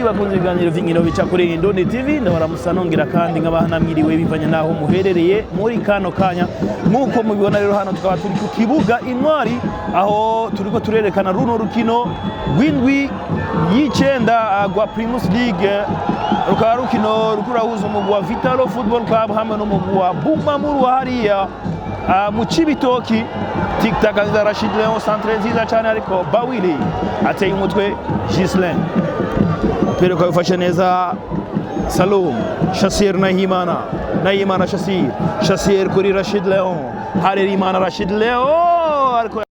bakunze ibiganiro vy'inkino bica kuri Indoni TV ndabaramusa nongera kandi nk'abahanamwiriwe bivanye naho muherereye muri kano kanya nkuko mubibona rero hano tukaba turi ku kibuga Intwari aho turiko turerekana runo rukino rw'indwi y'icenda gwa Primus League rukaba rukino rukurahuza umugwi wa Vitalo Football Club hamwe n'umugwi wa Bumamuru wa hariya mu Cibitoki. Tic-tac nziza Rashid Leon, centre nziza cyane ariko Bawili ateye umutwe Gislin. Umupira ukaba ufashe neza Salum, Shassir Nahimana Shassir kuri Rashid Leon, Harerimana Rashid Leon ariko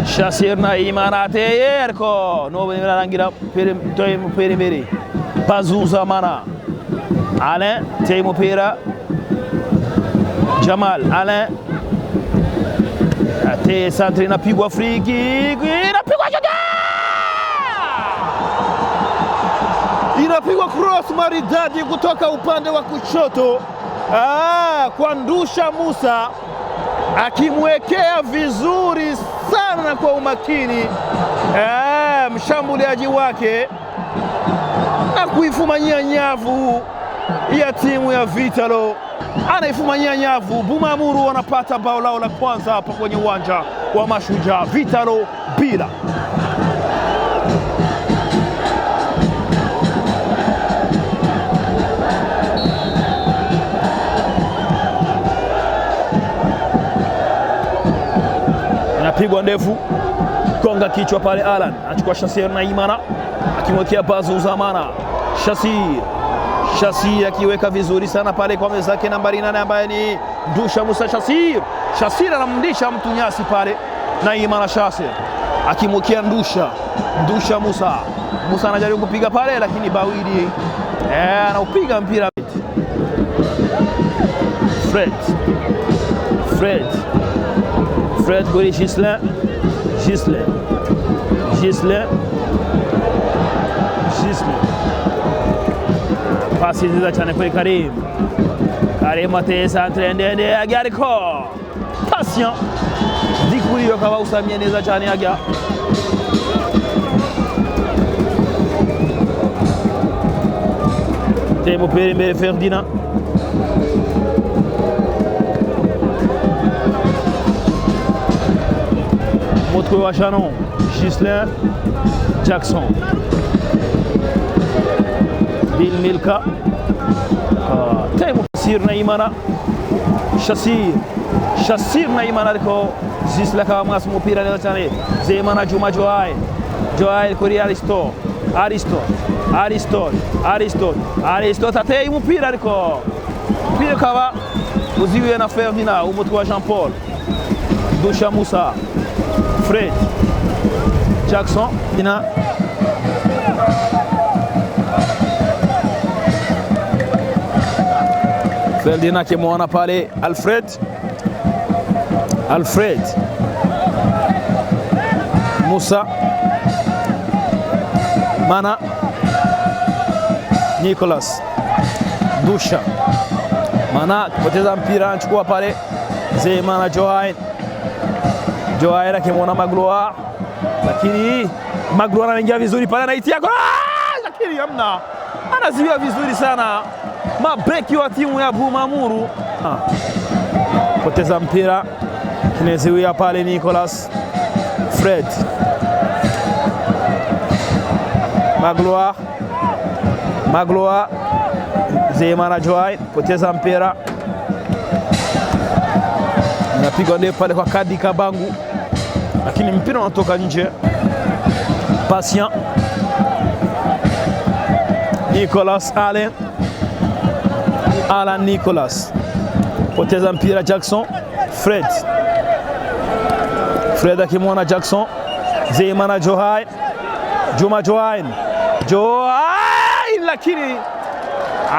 Shassir Nahimana ateye ariko no birarangira umupira imbere. Bazuza Mana Alain ateye umupira Jamal Alain ate centre inapigwa free kick, inapigwa cross maridadi kutoka upande wa kushoto kwa Ndusha Musa akimwekea vizuri sana kwa umakini mshambuliaji wake na kuifumanyia nyavu ya timu ya Vitalo. Anaifumanyia nyavu. Bumamuru wanapata bao lao la kwanza hapa kwenye uwanja wa Mashujaa. Vitalo bila. Inapigwa ndefu, konga kichwa pale. Alan anachukua Shassir Nahimana akimwekea Bazuza Mana. Shassir akiweka vizuri sana pale kwa mezake nambari 8 ambaye ni Ndusha Musa. Shassir anamndisha mtu nyasi pale. Nahimana Shassir akimwekea Ndusha Musa anajaribu kupiga pale lakini Bawili anaupiga mpira. Fred kuri Gislin. Pasi nziza cyane kuri Karim ateye centre ndende ariko Patient Dikuri akaba usamye neza cyane ajya Temo Pere Ferdinand mutwe wa Shannon Gislin Jackson Bill Milka Temo Shassir Nahimana ariko Gislin akaba mwasi umupira neza cyane. Zeimana Juma Joail kuri Aristote ateye umupira ariko umupira ukaba uziwiwe na Ferdinand umutwe wa Jean Paul. Ndusha Musa Fred Jackson Ferdinand akimwona pale Alfred Musa Mana Nicolas Ndusha Mana kupoteza mpira anachukua pale Zeimana Joail akimwona Magloire lakini Magloire anaingia vizuri pale anaitia lakini hamna, anaziwia vizuri sana mabeki wa timu ya Bumamuru. Poteza mpira kineziwia pale Nicolas Fred Magloire Zeimana Joail poteza mpira napigwa ndefu pale kwa Kadi Kabangu lakini mpira unatoka nje. Patient Nicolas Alan Nicolas poteza mpira Jackson Fred akimwona Jackson. Zeimana Joail lakini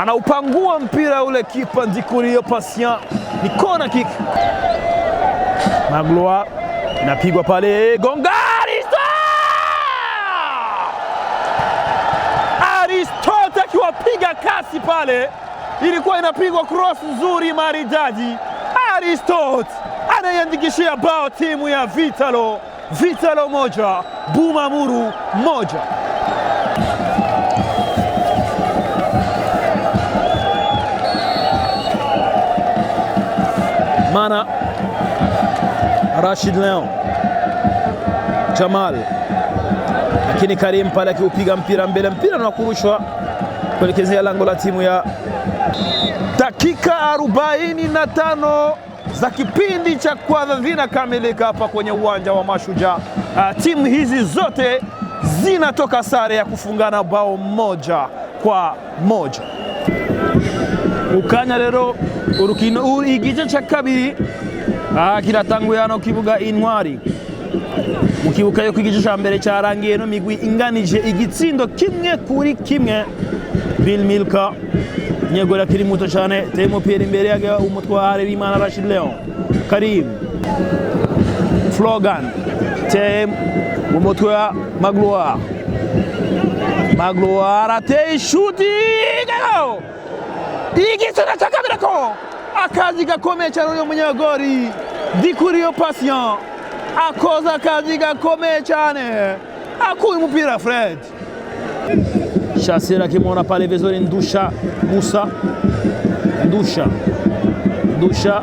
anaupangua mpira ule kipa Ndikuri. Patient ni corner kick. Magloire inapigwa pale Aristote akiwapiga kasi pale, ilikuwa inapigwa cross nzuri maridadi. Aristote anaiandikishia bao timu ya Vitalo. Vitalo moja, Bumamuru moja. Bwana Rashid Leon Jamal, lakini Karim pale akiupiga mpira mbele, mpira na kurushwa kuelekezea lango la timu ya. Dakika 45 za kipindi cha kwanza zinakamilika hapa kwenye uwanja wa Mashujaa. Timu hizi zote zinatoka sare ya kufungana bao 1-1. Ukanya rero urukino igice cha kabiri kiratanguye hano kibuga Intwari. Mukibuka yo kwigice cha mbere cyarangiye no migwi inganije igitsindo 1-1. Bill Milka nyegora kiri muto cyane, temo Pierre imbere yage umutware Rimana Rashid Leon. Karim Flogan tem umutwe wa Magloire ateye shuti go igitsina cyakabirako akazi gakomeye cyane uyu munyagori Dikuriyo Patient akoza akazi gakomeye cyane akuye umupira Fred Shassir akimwona pale vizuri Ndusha Musa Ndusha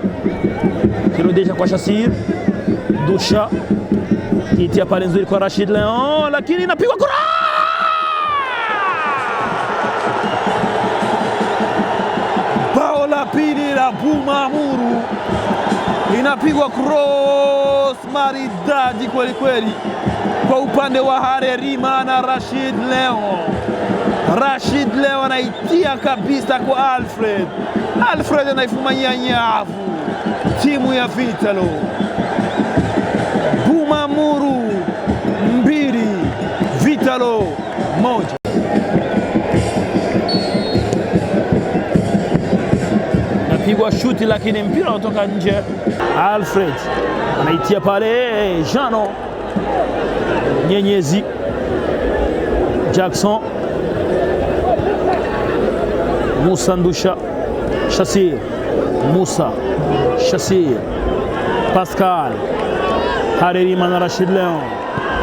kirudisha kwa Shassir Ndusha kitia pale nzuri kwa Rashid Leon, lakini inapigwa kura bao la pili la Bumamuru, inapigwa cross maridadi kweli kweli kwa upande wa Harerimana Rashid Leon anaitia kabisa kwa Alfred anaifumania nyavu timu ya Vitalo. Bumamuru 2 Vitalo 1. Napigwa shuti lakini mpira unatoka nje. Alfred anaitia pale Jano Nyenyezi Jackson Musa Ndusha Shassir Pascal Harerimana Rashid Leon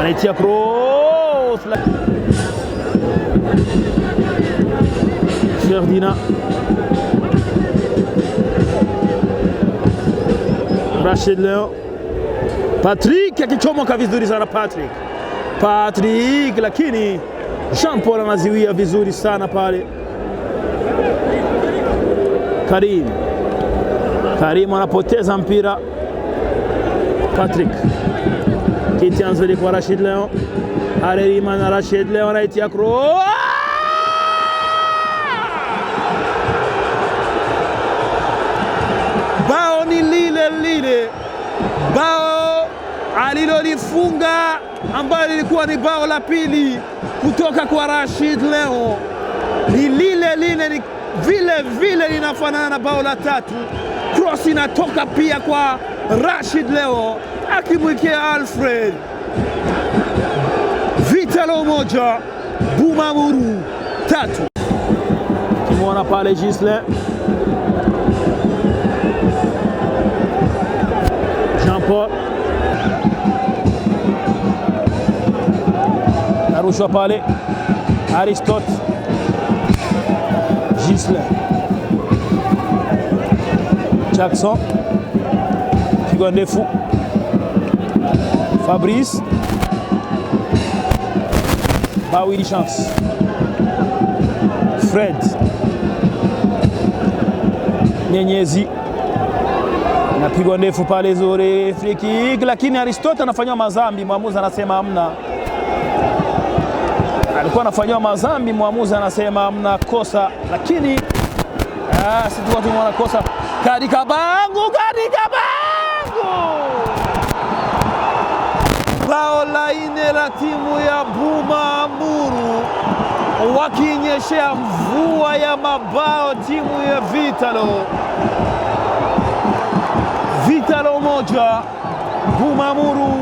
anaitia cross Ferdinand Rashid Leon Patrick akichomoka vizuri sana Patrick, lakini Jean Paul anaziwia vizuri sana pale. Karim anapoteza mpira. Patrick kitianzuri kwa Rashid Leon. Harerimana Rashid Leon anaitia cross. Bao ni lile bao alilolifunga ambayo lilikuwa ni bao la pili kutoka kwa Rashid Leon. Ni lile ni vile linafanana na bao la tatu. Cross inatoka pia kwa Rashid Leon akimwekea Alfred. Vitalo 1 Bumamuru 3. Kimwona pale Gisle Jean Paul narushwa pale Aristote Gisle Jackson pigwa ndefu Fabrice Bawili chance Fred Nyenyezi napigwa ndefu pale zuri free kick, lakini Aristote anafanywa mazambi, mwamuzi anasema hamna. Alikuwa anafanywa mazambi, mwamuzi anasema hamna kosa, lakini sisi watu wana kosa. Katika bangu bao la 4 la timu ya Bumamuru, wakinyeshea mvua ya mabao timu ya Vitalo. Vitalo 1 Bumamuru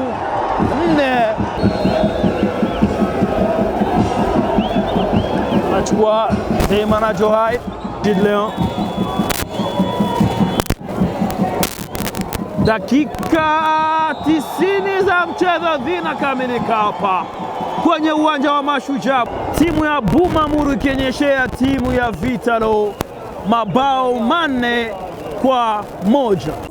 4. Nachukua Teimana Johai Leon. Dakika 90 za mchezo zinakamilika hapa kwenye uwanja wa Mashujaa, timu ya Bumamuru ikionyeshea timu ya Vitalo mabao 4-1.